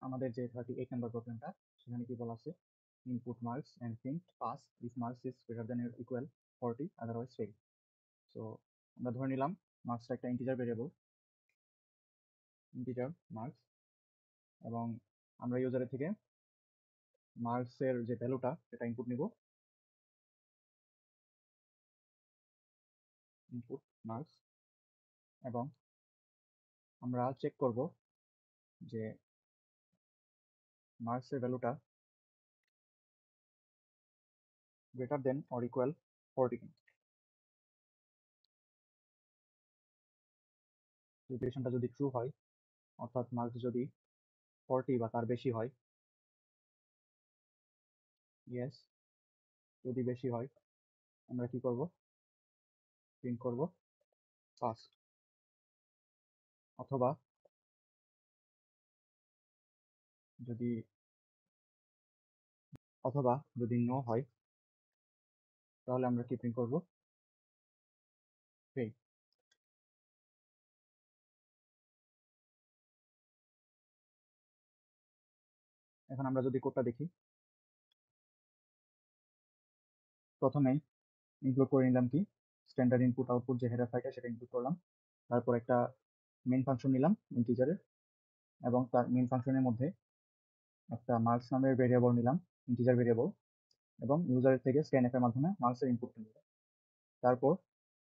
আমাদের যে 38 নাম্বার প্রবলেমটা, সেখানে কি বলা আছে, input marks and print pass if marks is greater than or equal 40, otherwise fail. So আমরা ধরে নিলাম মার্কসটা একটা ইন্টিজার ভেরিয়েবল, ইন্টিজার মার্কস, এবং আমরা ইউজারের থেকে মার্কসের যে ভ্যালুটা সেটা ইনপুট নিব, ইনপুট মার্কস, এবং আমরা চেক করব যে মার্কসের ভ্যালুটা গ্রেটার দেন অর ইকুয়াল 40 কিনা। সিচুয়েশনটা যদি ট্রু হয়, অর্থাৎ মার্কস যদি 40 বা তার বেশি হয়, ইয়েস, যদি বেশি হয় আমরা কি করব, প্রিন্ট করব পাস। অথবা যদি যদি নো হয়, তাহলে আমরা কি প্রিন্ট করব, ফেল। এখন আমরা যদি কোডটা দেখি, প্রথমেই ইনক্লুড করে নিলাম কি, স্ট্যান্ডার্ড ইনপুট আউটপুট যে হেডার ফাইলটা সেটা ইনক্লুড করলাম। তারপর একটা মেইন ফাংশন নিলাম ইন্টিজারের, এবং তার মেইন ফাংশনের মধ্যে একটা মার্কস নামের ভেরিয়েবল নিলাম, ইন্টিজার ভেরিয়েবল, এবং ইউজারের থেকে স্ক্যানএফ এর মাধ্যমে মার্কসের ইনপুট নিলাম। তারপর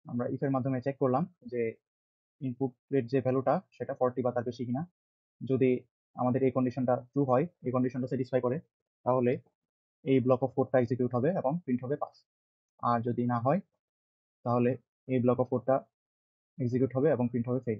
আমরা ইফের মাধ্যমে চেক করলাম যে ইনপুটের যে ভ্যালুটা সেটা 40 বা তার বেশি কিনা। যদি আমাদের এই কন্ডিশনটা ট্রু হয়, এই কন্ডিশনটা স্যাটিসফাই করে, তাহলে এই ব্লক অফ কোডটা এক্সিকিউট হবে এবং প্রিন্ট হবে পাস। আর যদি না হয়, তাহলে এই ব্লক অফ কোডটা এক্সিকিউট হবে এবং প্রিন্ট হবে ফেল।